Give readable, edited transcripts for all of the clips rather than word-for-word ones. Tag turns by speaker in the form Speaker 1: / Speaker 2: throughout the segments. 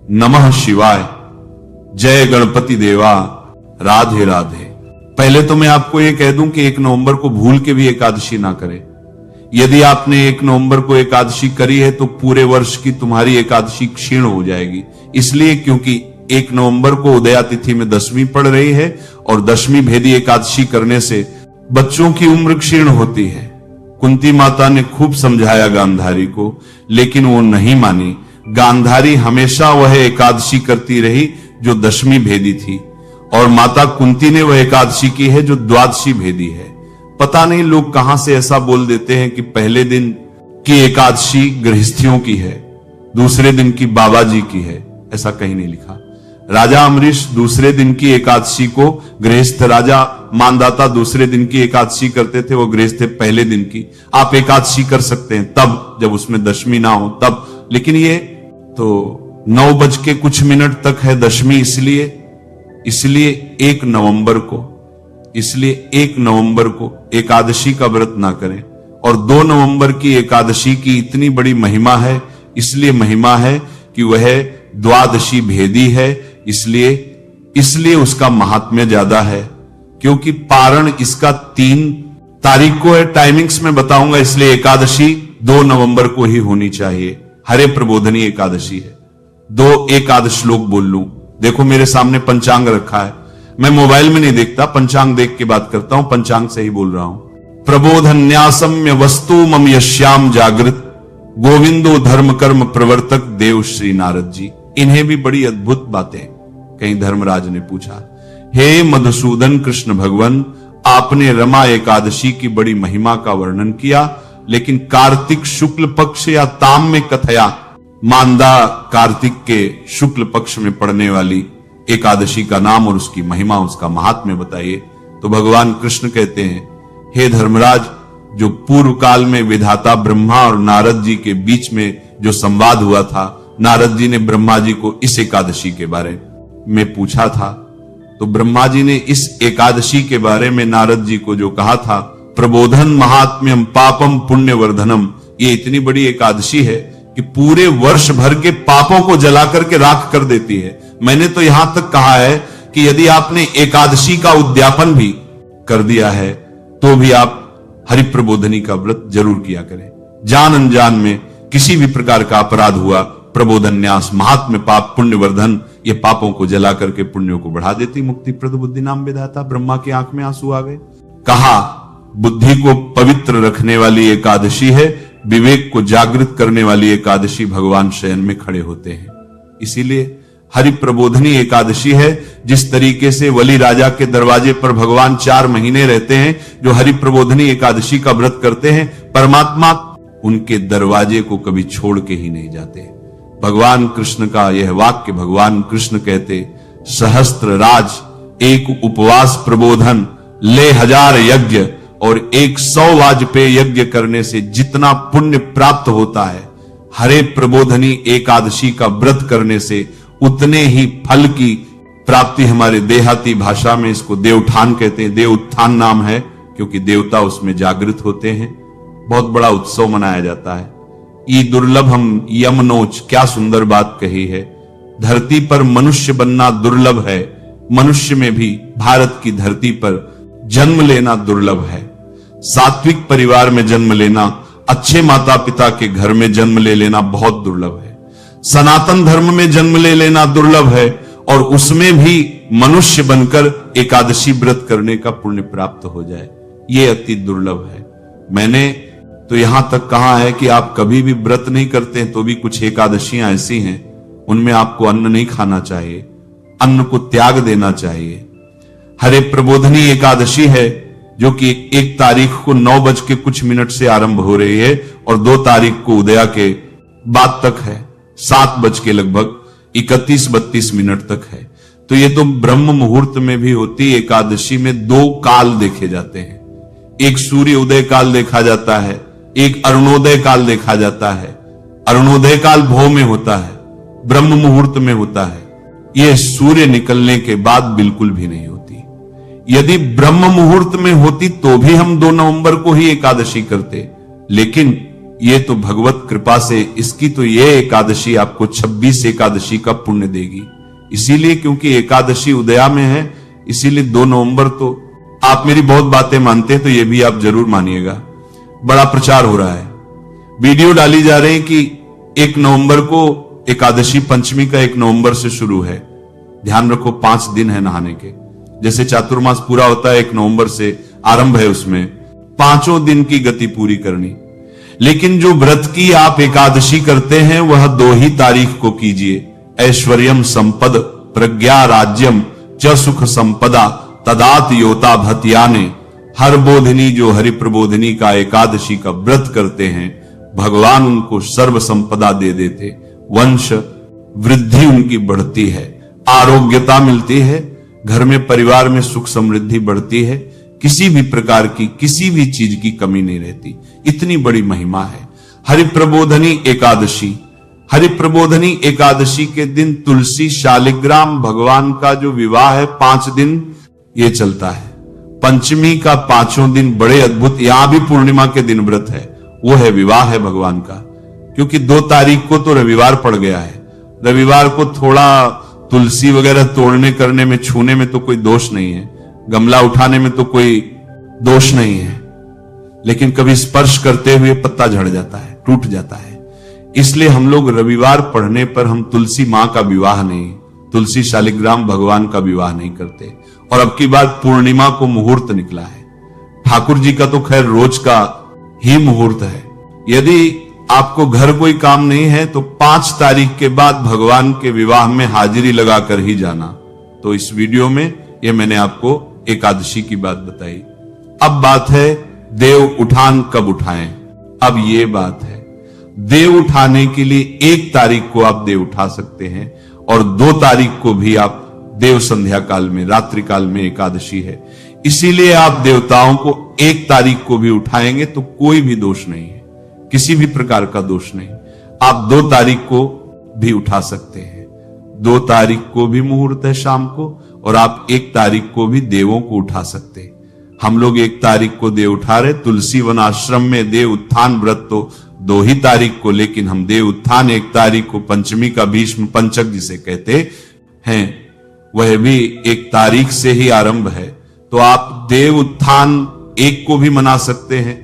Speaker 1: नमः शिवाय, जय गणपति देवा, राधे राधे। पहले तो मैं आपको यह कह दूं कि 1 नवंबर को भूल के भी एकादशी ना करें। यदि आपने 1 नवंबर को एकादशी करी है तो पूरे वर्ष की तुम्हारी एकादशी क्षीण हो जाएगी। इसलिए क्योंकि 1 नवंबर को उदया तिथि में दशमी पड़ रही है और दशमी भेदी एकादशी करने से बच्चों की उम्र क्षीण होती है। कुंती माता ने खूब समझाया गांधारी को, लेकिन वो नहीं मानी। गांधारी हमेशा वह एकादशी करती रही जो दशमी भेदी थी, और माता कुंती ने वह एकादशी की है जो द्वादशी भेदी है। पता नहीं लोग कहां से ऐसा बोल देते हैं कि पहले दिन की एकादशी गृहस्थियों की है, दूसरे दिन की बाबा जी की है। ऐसा कहीं नहीं लिखा। राजा अमरीश दूसरे दिन की एकादशी को, गृहस्थ राजा मानदाता दूसरे दिन की एकादशी करते थे, वो गृहस्थ पहले दिन की। आप एकादशी कर सकते हैं तब जब उसमें दशमी ना हो तब, लेकिन ये तो 9 बज के कुछ मिनट तक है दशमी, इसलिए 1 नवंबर को एकादशी का व्रत ना करें। और 2 नवंबर की एकादशी की इतनी बड़ी महिमा है, इसलिए महिमा है कि वह द्वादशी भेदी है, इसलिए उसका महात्म्य ज्यादा है। क्योंकि पारण इसका 3 तारीख को है, टाइमिंग्स में बताऊंगा, इसलिए एकादशी 2 नवंबर को ही होनी चाहिए। हरे प्रबोधनी एकादशी है। 2 एकादश श्लोक बोल लूं। देखो मेरे सामने पंचांग रखा है, मैं मोबाइल में नहीं देखता, पंचांग देख के बात करता हूं, पंचांग से ही बोल रहा हूं। प्रबोधन्यासम्य वस्तु मम यश्याम जागृत, गोविंदो धर्म कर्म प्रवर्तक देव श्री नारद जी। इन्हें भी बड़ी अद्भुत बातें कहीं धर्मराज ने पूछा, हे मधुसूदन कृष्ण भगवान, आपने रमा एकादशी की बड़ी महिमा का वर्णन किया, लेकिन कार्तिक शुक्ल पक्ष या ताम में कथया, मानदा कार्तिक के शुक्ल पक्ष में पड़ने वाली एकादशी का नाम और उसकी महिमा, उसका महात्म्य बताइए। तो भगवान कृष्ण कहते हैं, हे धर्मराज, जो पूर्व काल में विधाता ब्रह्मा और नारद जी के बीच में जो संवाद हुआ था, नारद जी ने ब्रह्मा जी को इस एकादशी के बारे में पूछा था, तो ब्रह्मा जी ने इस एकादशी के बारे में नारद जी को जो कहा था, प्रबोधन महात्म्यम पापम पुण्य वर्धनम, ये इतनी बड़ी एकादशी है कि पूरे वर्ष भर के पापों को जला करके राख कर देती है। मैंने तो यहां तक कहा है कि यदि आपने एकादशी का उद्यापन भी कर दिया है तो भी आप हरिप्रबोधनी का व्रत जरूर किया करें। जान अनजान में किसी भी प्रकार का अपराध हुआ, प्रबोधन्यास महात्म्य पाप पुण्य वर्धन, ये पापों को जला करके पुण्यों को बढ़ा देती। मुक्ति प्रद बुद्धि नाम विधाता। ब्रह्मा की आंख में आंसू आ गए। कहा बुद्धि को पवित्र रखने वाली एकादशी है, विवेक को जागृत करने वाली एकादशी भगवान शयन में खड़े होते हैं। इसीलिए हरि प्रबोधनी एकादशी है। जिस तरीके से वली राजा के दरवाजे पर भगवान 4 महीने रहते हैं, जो हरि प्रबोधनी एकादशी का व्रत करते हैं, परमात्मा उनके दरवाजे को कभी छोड़ के ही नहीं जाते। भगवान कृष्ण का यह वाक्य, भगवान कृष्ण कहते, सहस्त्र राज एक उपवास प्रबोधन ले 1000 यज्ञ, और 100 वाजपेय यज्ञ करने से जितना पुण्य प्राप्त होता है, हरे प्रबोधनी एकादशी का व्रत करने से उतने ही फल की प्राप्ति। हमारे देहाती भाषा में इसको देवउत्थान कहते हैं। देव उत्थान नाम है क्योंकि देवता उसमें जागृत होते हैं। बहुत बड़ा उत्सव मनाया जाता है। ई दुर्लभम यमनोच, क्या सुंदर बात कही है। धरती पर मनुष्य बनना दुर्लभ है, मनुष्य में भी भारत की धरती पर जन्म लेना दुर्लभ है। सात्विक परिवार में जन्म लेना, अच्छे माता पिता के घर में जन्म ले लेना बहुत दुर्लभ है। सनातन धर्म में जन्म ले लेना दुर्लभ है, और उसमें भी मनुष्य बनकर एकादशी व्रत करने का पुण्य प्राप्त हो जाए, यह अति दुर्लभ है। मैंने तो यहां तक कहा है कि आप कभी भी व्रत नहीं करते हैं तो भी कुछ एकादशियां ऐसी हैं उनमें आपको अन्न नहीं खाना चाहिए, अन्न को त्याग देना चाहिए। हरे प्रबोधनी एकादशी है जो कि 1 तारीख को 9 बज के कुछ मिनट से आरंभ हो रही है और 2 तारीख को उदया के बाद तक है, 7 बज के लगभग 31-32 मिनट तक है। तो ये तो ब्रह्म मुहूर्त में भी होती एकादशी में 2 काल देखे जाते हैं। एक सूर्य उदय काल देखा जाता है, एक अरुणोदय काल देखा जाता है। अरुणोदय काल भोर में होता है, ब्रह्म मुहूर्त में होता है। यह सूर्य निकलने के बाद बिल्कुल भी नहीं होती। यदि ब्रह्म मुहूर्त में होती तो भी हम 2 नवंबर को ही एकादशी करते, लेकिन ये तो भगवत कृपा से इसकी तो ये एकादशी आपको 26 एकादशी का पुण्य देगी। इसीलिए क्योंकि एकादशी उदया में है, इसीलिए 2 नवंबर तो आप मेरी बहुत बातें मानते हैं तो ये भी आप जरूर मानिएगा। बड़ा प्रचार हो रहा है, वीडियो डाली जा रही है कि 1 नवंबर को एकादशी पंचमी का 1 नवंबर से शुरू है। ध्यान रखो 5 दिन है नहाने के, जैसे चातुर्मास पूरा होता है 1 नवंबर से आरंभ है, उसमें 5 दिन की गति पूरी करनी। लेकिन जो व्रत की आप एकादशी करते हैं वह 2 ही तारीख को कीजिए। ऐश्वर्यम संपद प्रज्ञा राज्यम च सुख संपदा तदात योता भतियाने। हर बोधिनी जो हरि प्रबोधिनी का एकादशी का व्रत करते हैं, भगवान उनको सर्व संपदा दे देते, वंश वृद्धि उनकी बढ़ती है, आरोग्यता मिलती है, घर में परिवार में सुख समृद्धि बढ़ती है, किसी भी प्रकार की किसी भी चीज की कमी नहीं रहती। इतनी बड़ी महिमा है हरि प्रबोधनी एकादशी। हरि प्रबोधनी एकादशी के दिन तुलसी शालिग्राम भगवान का जो विवाह है 5 दिन ये चलता है। पंचमी का 5 दिन बड़े अद्भुत, यहां भी पूर्णिमा के दिन व्रत है, वो है विवाह है भगवान का। क्योंकि 2 तारीख को तो रविवार पड़ गया है, रविवार को थोड़ा तुलसी वगैरह तोड़ने करने में छूने में तो कोई दोष नहीं है, गमला उठाने में तो कोई दोष नहीं है, लेकिन कभी स्पर्श करते हुए पत्ता झड़ जाता है, टूट जाता है। इसलिए हम लोग रविवार पढ़ने पर हम तुलसी मां का विवाह नहीं, तुलसी शालिग्राम भगवान का विवाह नहीं करते। और अब की बार पूर्णिमा को मुहूर्त निकला है, ठाकुर जी का तो खैर रोज का ही मुहूर्त है। यदि आपको घर कोई काम नहीं है तो 5 तारीख के बाद भगवान के विवाह में हाजिरी लगाकर ही जाना। तो इस वीडियो में ये मैंने आपको एकादशी की बात बताई। अब बात है देव उठान कब उठाएं। अब ये बात है, देव उठाने के लिए 1 तारीख को आप देव उठा सकते हैं और 2 तारीख को भी आप देव संध्या काल में, रात्रि काल में एकादशी है, इसीलिए आप देवताओं को 1 तारीख को भी उठाएंगे तो कोई भी दोष नहीं है, किसी भी प्रकार का दोष नहीं। आप 2 तारीख को भी उठा सकते हैं, 2 तारीख को भी मुहूर्त है शाम को, और आप 1 तारीख को भी देवों को उठा सकते हैं। हम लोग 1 तारीख को देव उठा रहे, तुलसी वन आश्रम में देव उत्थान व्रत तो 2 ही तारीख को, लेकिन हम देव उत्थान 1 तारीख को, पंचमी का भीष्म पंचक जिसे कहते हैं वह भी 1 तारीख से ही आरंभ है। तो आप देव उत्थान 1 को भी मना सकते हैं,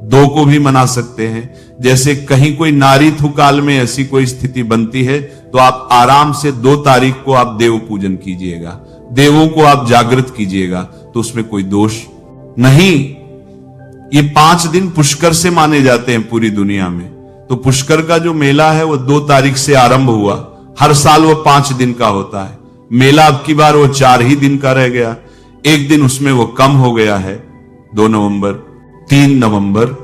Speaker 1: 2 को भी मना सकते हैं। जैसे कहीं कोई नारीथु काल में ऐसी कोई स्थिति बनती है तो आप आराम से 2 तारीख को आप देव पूजन कीजिएगा, देवों को आप जागृत कीजिएगा, तो उसमें कोई दोष नहीं। ये 5 दिन पुष्कर से माने जाते हैं पूरी दुनिया में। तो पुष्कर का जो मेला है वो 2 तारीख से आरंभ हुआ, हर साल वो 5 दिन का होता है। मेला अब की बार वो 4 ही दिन का रह गया, 1 दिन उसमें वो कम हो गया है। 2 नवंबर, 3 नवंबर,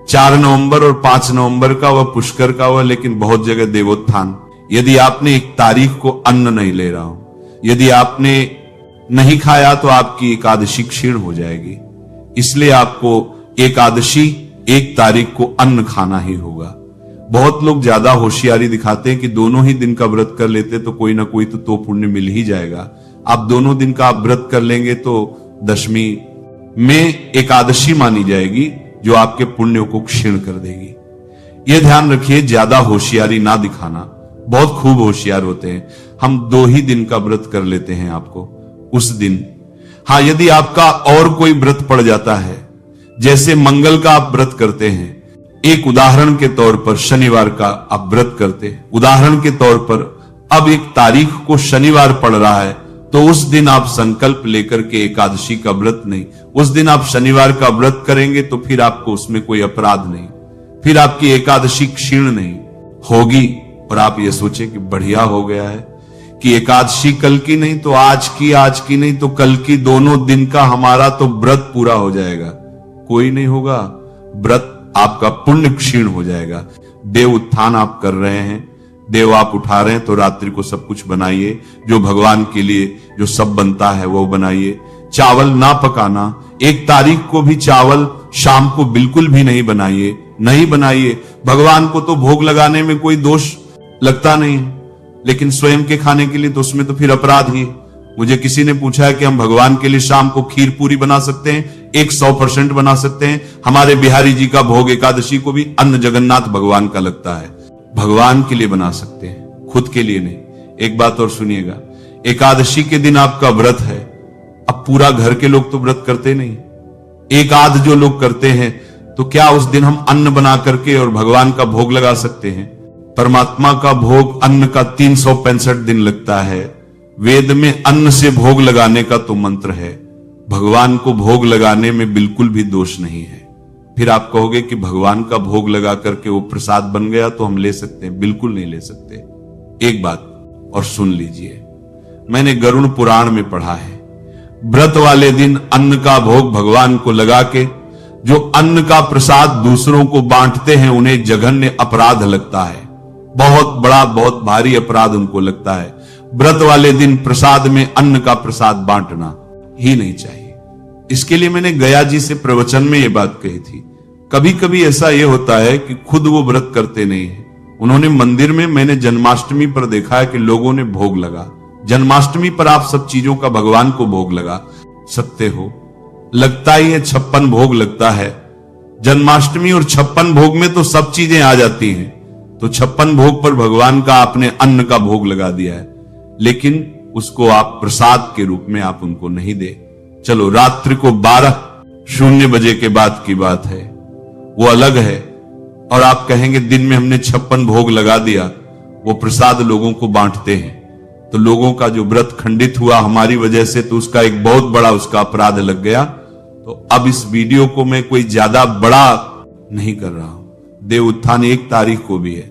Speaker 1: 4 नवंबर और 5 नवंबर का वह पुष्कर का हुआ, लेकिन बहुत जगह देवोत्थान। यदि आपने 1 तारीख को अन्न नहीं ले रहा हो, यदि आपने नहीं खाया तो आपकी एकादशी क्षीण हो जाएगी। इसलिए आपको एकादशी 1 तारीख को अन्न खाना ही होगा। बहुत लोग ज्यादा होशियारी दिखाते हैं कि दोनों ही दिन का व्रत कर लेते तो कोई ना कोई तो पुण्य मिल ही जाएगा। आप दोनों दिन का आप व्रत कर लेंगे तो दशमी में एकादशी मानी जाएगी जो आपके पुण्यों को क्षीण कर देगी। यह ध्यान रखिए, ज्यादा होशियारी ना दिखाना। बहुत खूब होशियार होते हैं, हम 2 ही दिन का व्रत कर लेते हैं आपको उस दिन। हाँ, यदि आपका और कोई व्रत पड़ जाता है, जैसे मंगल का आप व्रत करते हैं, एक उदाहरण के तौर पर शनिवार का आप व्रत करते हैं, उदाहरण के तौर पर अब 1 तारीख को शनिवार पड़ रहा है तो उस दिन आप संकल्प लेकर के एकादशी का व्रत नहीं, उस दिन आप शनिवार का व्रत करेंगे तो फिर आपको उसमें कोई अपराध नहीं, फिर आपकी एकादशी क्षीण नहीं होगी। और आप ये सोचे कि बढ़िया हो गया है कि एकादशी कल की नहीं तो आज की नहीं तो कल की, दोनों दिन का हमारा तो व्रत पूरा हो जाएगा। कोई नहीं होगा, व्रत आपका पुण्य क्षीण हो जाएगा। देव उत्थान आप कर रहे हैं, देव आप उठा रहे हैं तो रात्रि को सब कुछ बनाइए, जो भगवान के लिए जो सब बनता है वो बनाइए। चावल ना पकाना, 1 तारीख को भी चावल शाम को बिल्कुल भी नहीं बनाइए। भगवान को तो भोग लगाने में कोई दोष लगता नहीं है, लेकिन स्वयं के खाने के लिए तो उसमें तो फिर अपराध ही। मुझे किसी ने पूछा है कि हम भगवान के लिए शाम को खीर पूरी बना सकते हैं? एक 100% बना सकते हैं। हमारे बिहारी जी का भोग एकादशी को भी अन्न जगन्नाथ भगवान का लगता है, भगवान के लिए बना सकते हैं, खुद के लिए नहीं। एक बात और सुनिएगा, एकादशी के दिन आपका व्रत है। अब पूरा घर के लोग तो व्रत करते नहीं, एक आध जो लोग करते हैं, तो क्या उस दिन हम अन्न बना करके और भगवान का भोग लगा सकते हैं? परमात्मा का भोग अन्न का 365 दिन लगता है। वेद में अन्न से भोग लगाने का तो मंत्र है, भगवान को भोग लगाने में बिल्कुल भी दोष नहीं है। फिर आप कहोगे कि भगवान का भोग लगा करके वो प्रसाद बन गया तो हम ले सकते हैं, बिल्कुल नहीं ले सकते। एक बात और सुन लीजिए, मैंने गरुड़ पुराण में पढ़ा है, व्रत वाले दिन अन्न का भोग भगवान को लगा के जो अन्न का प्रसाद दूसरों को बांटते हैं उन्हें जघन्य अपराध लगता है, बहुत बड़ा बहुत भारी अपराध उनको लगता है। व्रत वाले दिन प्रसाद में अन्न का प्रसाद बांटना ही नहीं चाहिए। इसके लिए मैंने गया जी से प्रवचन में यह बात कही थी। कभी कभी ऐसा यह होता है कि खुद वो व्रत करते नहीं है, उन्होंने मंदिर में, मैंने जन्माष्टमी पर देखा है कि लोगों ने भोग लगा। जन्माष्टमी पर आप सब चीजों का भगवान को भोग लगा सकते हो, लगता ही है 56 भोग लगता है। जन्माष्टमी और 56 भोग में तो सब चीजें आ जाती हैं, तो 56 भोग पर भगवान का आपने अन्न का भोग लगा दिया है, लेकिन उसको आप प्रसाद के रूप में आप उनको नहीं दे। चलो रात्रि को 12:00 बजे के बाद की बात है, वो अलग है। और आप कहेंगे दिन में हमने 56 भोग लगा दिया, वो प्रसाद लोगों को बांटते हैं, तो लोगों का जो व्रत खंडित हुआ हमारी वजह से, तो उसका एक बहुत बड़ा उसका अपराध लग गया। तो अब इस वीडियो को मैं कोई ज्यादा बड़ा नहीं कर रहा हूं। देव उत्थान 1 तारीख को भी है,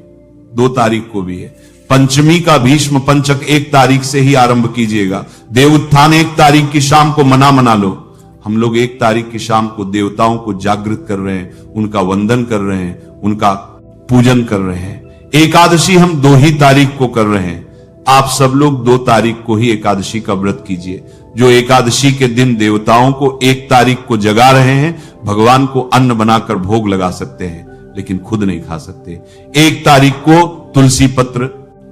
Speaker 1: 2 तारीख को भी है। पंचमी का भीष्म पंचक 1 तारीख से ही आरंभ कीजिएगा। देव उत्थान 1 तारीख की शाम को मना लो। हम लोग 1 तारीख की शाम को देवताओं को जागृत कर रहे हैं, उनका वंदन कर रहे हैं, उनका पूजन कर रहे हैं। एकादशी हम 2 ही तारीख को कर रहे हैं। आप सब लोग 2 तारीख को ही एकादशी का व्रत कीजिए। जो एकादशी के दिन देवताओं को 1 तारीख को जगा रहे हैं, भगवान को अन्न बनाकर भोग लगा सकते हैं, लेकिन खुद नहीं खा सकते। 1 तारीख को तुलसी पत्र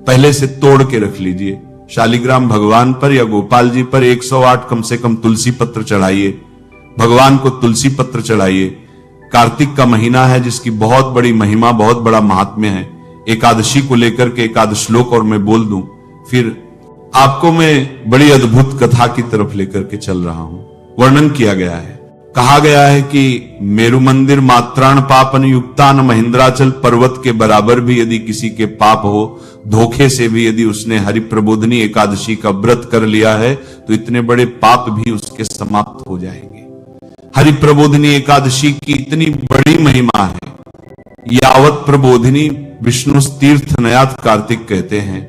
Speaker 1: पहले से तोड़ के रख लीजिए। शालिग्राम भगवान पर या गोपाल जी पर 108 कम से कम तुलसी पत्र चढ़ाइए, भगवान को तुलसी पत्र चढ़ाइए। कार्तिक का महीना है जिसकी बहुत बड़ी महिमा, बहुत बड़ा महात्म्य है। एकादशी को लेकर के एक आध श्लोक और मैं बोल दूं, फिर आपको मैं बड़ी अद्भुत कथा की तरफ लेकर के चल रहा हूं। वर्णन किया गया है, कहा गया है कि मेरु मंदिर मात्राण पापन युक्तान, महेंद्राचल पर्वत के बराबर भी यदि किसी के पाप हो, धोखे से भी यदि उसने हरि प्रबोधनी एकादशी का व्रत कर लिया है, तो इतने बड़े पाप भी उसके समाप्त हो जाएंगे। हरि प्रबोधनी एकादशी की इतनी बड़ी महिमा है। यावत प्रबोधिनी विष्णु तीर्थ नयात कार्तिक कहते हैं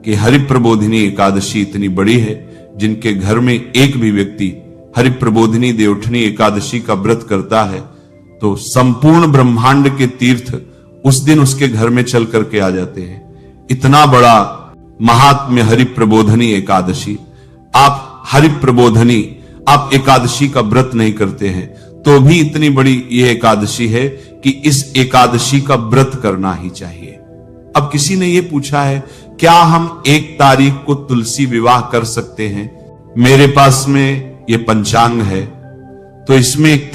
Speaker 1: कि हरि प्रबोधिनी एकादशी इतनी बड़ी है, जिनके घर में एक भी व्यक्ति हरि प्रबोधिनी देवउठनी एकादशी का व्रत करता है तो संपूर्ण ब्रह्मांड के तीर्थ उस दिन उसके घर में चल करके आ जाते हैं। इतना बड़ा महात्म्य हरि प्रबोधनी एकादशी। आप हरि प्रबोधनी, आप एकादशी का व्रत नहीं करते हैं तो भी इतनी बड़ी यह एकादशी है कि इस एकादशी का व्रत करना ही चाहिए। अब किसी ने यह पूछा है, क्या हम 1 तारीख को तुलसी विवाह कर सकते हैं? मेरे पास में ये पंचांग है, तो इसमें 1